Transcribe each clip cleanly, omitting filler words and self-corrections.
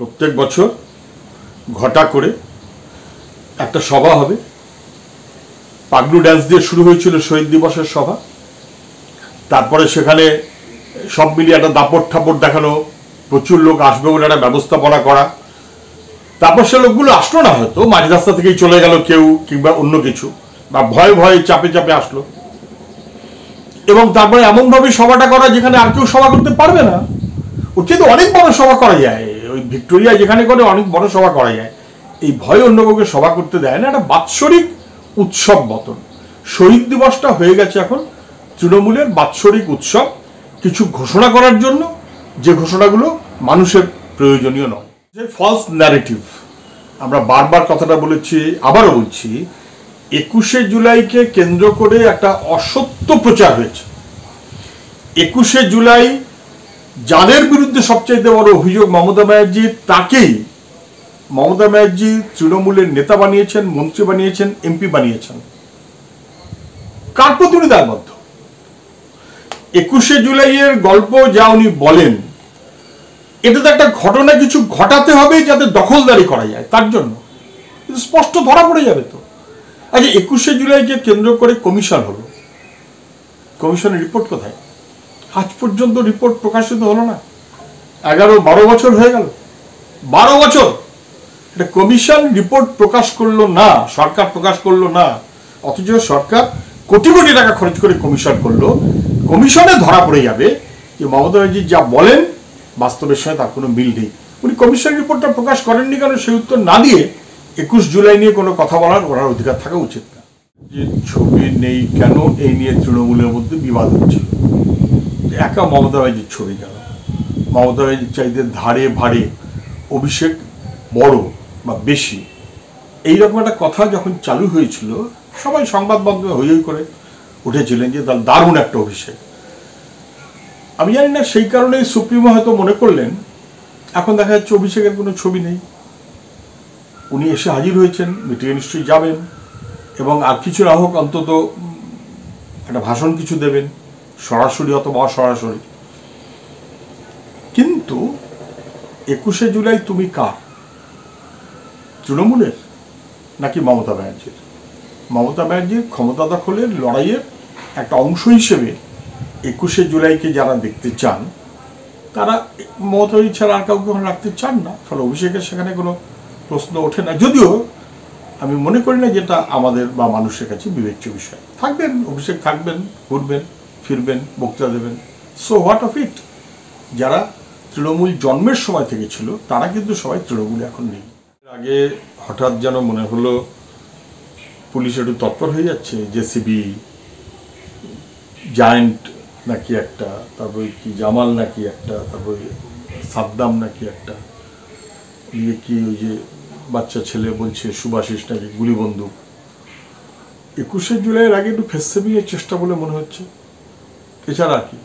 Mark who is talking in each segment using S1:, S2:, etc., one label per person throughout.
S1: প্রত্যেক বছর ঘটা করে একটা সভা হবে। পাগলু ড্যান্স দিয়ে শুরু হয়েছিল শহীদ দিবসের সভা, তারপরে সেখানে সব মিলিয়ে একটা দাপট ঠাপট দেখানো, প্রচুর লোক আসবে বলে একটা ব্যবস্থাপনা করা। তারপর সে লোকগুলো আসলো না, হয়তো মাঝ রাস্তা থেকেই চলে গেল কেউ, কিংবা অন্য কিছু, বা ভয়ে ভয়ে চাপে চাপে আসলো। এবং তারপরে এমনভাবে সভাটা করা যেখানে আর কেউ সভা করতে পারবে না। ওর কিন্তু অনেক বড় সভা করা যায়, ওই ভিক্টোরিয়া যেখানে করে অনেক বড় সভা করা যায়। এই ভয় অন্য কাউকে সভা করতে দেয় না, একটা বাৎসরিক উৎসব মতন। শহীদ দিবসটা হয়ে গেছে এখন তৃণমূলের বাৎসরিক উৎসব, কিছু ঘোষণা করার জন্য, যে ঘোষণাগুলো মানুষের প্রয়োজনীয় নয়। যে ফলস ন্যারেটিভ, আমরা বারবার কথাটা বলেছি, আবারও বলছি, 21শে জুলাইকে কেন্দ্র করে একটা অসত্য প্রচার হয়েছে। 21শে জুলাই যাদের বিরুদ্ধে সবচাইতে বড় অভিযোগ মমতা ব্যানার্জি, তাকেই মমতা ব্যানার্জি তৃণমূলের নেতা বানিয়েছেন, মন্ত্রী বানিয়েছেন, এমপি বানিয়েছেন। কার প্রতি উনি দায়বদ্ধ? 21শে জুলাইয়ের গল্প যা উনি বলেন, এটা তো একটা ঘটনা কিছু ঘটাতে হবে যাতে দখলদারি করা যায়, তার জন্য স্পষ্ট ধরা পড়ে যাবে। তো আচ্ছা, 21শে জুলাইকে কেন্দ্র করে কমিশন হলো, কমিশনের রিপোর্ট কোথায়? আজ পর্যন্ত রিপোর্ট প্রকাশিত হলো না। 11-12 বছর হয়ে গেল, 12 বছর এটা কমিশন রিপোর্ট প্রকাশ করলো না, সরকার প্রকাশ করলো না। অথচ সরকার কোটি কোটি টাকা খরচ করে কমিশন করলো। কমিশনে ধরা পড়ে যাবে যে মমতা ব্যানার্জি যা বলেন বাস্তবের সঙ্গে তার কোনো মিল নেই। উনি কমিশন রিপোর্টটা প্রকাশ করেননি কেন, সেই উত্তর না দিয়ে 21 জুলাই নিয়ে কোনো কথা বলার ওনার অধিকার থাকা উচিত না। যে ছবি নেই কেন, এই নিয়ে তৃণমূলের মধ্যে বিবাদ হচ্ছিল। একা মমতা ব্যানার্জির ছবি কেন? মমতা ব্যানার্জির চাইতে ধারে ভারে অভিষেক বড় বা বেশি, এইরকম একটা কথা যখন চালু হয়েছিল, সবাই সংবাদ মাধ্যমে হই করে উঠেছিলেন যে তার দারুণ একটা অভিষেক। আমি জানি না সেই কারণেই সুপ্রিমো হয়তো মনে করলেন এখন দেখা যাচ্ছে অভিষেকের কোনো ছবি নেই, উনি এসে হাজির হয়েছেন, মিটিংয়ে নিশ্চয়ই যাবেন, এবং আর কিছু না হোক অন্তত একটা ভাষণ কিছু দেবেন, সরাসরি অথবা অসরাসরি। কিন্তু 21শে জুলাই তুমি কার? তৃণমূলের নাকি মমতা ব্যানার্জির? মমতা ব্যানার্জির ক্ষমতা দখলের লড়াইয়ের একটা অংশ হিসেবে 21শে জুলাইকে যারা দেখতে চান, তারা মমতা ব্যানার্জি ছাড়া আর কাউকে রাখতে চান না। ফলে অভিষেকের সেখানে কোনো প্রশ্ন ওঠে না। যদিও আমি মনে করি না যেটা আমাদের বা মানুষের কাছে বিবেচ্য বিষয়। থাকবেন অভিষেক, থাকবেন, ঘুরবেন ফিরবেন, বক্তৃতা দেবেন, সো হোয়াট অফ ইট। যারা তৃণমূল জন্মের সময় থেকে ছিল তারা কিন্তু সবাই তৃণমূলে এখন নেই। আগে হঠাৎ যেন মনে হলো পুলিশ একটু তৎপর হয়ে যাচ্ছে, জেসিবি, জায়েন্ট নাকি একটা, তারপরে কি জামাল নাকি একটা, তারপরে সাদ্দাম নাকি একটা, ইয়ে কি ওই যে বাচ্চা ছেলে বলছে সুভাষিস নাকি গুলি বন্দুক। 21শে জুলাইয়ের আগে একটু ফেস সেভিংয়ের চেষ্টা বলে মনে হচ্ছে, এছাড়া আর কি।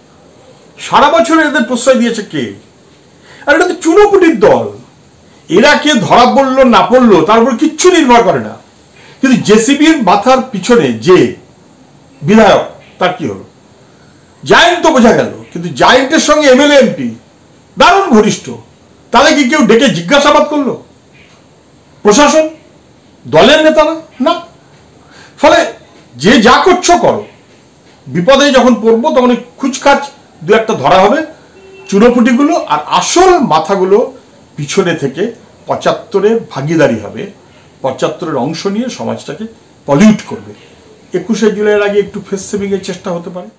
S1: সারা বছর এদের প্রশ্রয় দিয়েছে কে? আর এটা তো চুনোপুটির দল, এরা কে ধরা পড়লো না পড়লো তার উপর কিচ্ছু নির্ভর করে না। কিন্তু জেসিবির মাথার পিছনে যে বিধায়ক, তার কি হলো? জায়েন্ট তো বোঝা গেল, কিন্তু জায়েন্টের সঙ্গে এমএলএ এমপি দারুণ ঘনিষ্ঠ, তাহলে কি কেউ ডেকে জিজ্ঞাসাবাদ করলো? প্রশাসন, দলের নেতারা না। ফলে যে যা করছো করো, বিপদে যখন পড়বো তখন খুচখাচ দু একটা ধরা হবে চুনোপুটিগুলো, আর আসল মাথাগুলো পিছনে থেকে 75-এর ভাগিদারি হবে, 75-এর অংশ নিয়ে সমাজটাকে পলিউট করবে। 21শে জুলাইয়ের আগে একটু ফেস সেভিংয়ের চেষ্টা হতে পারে।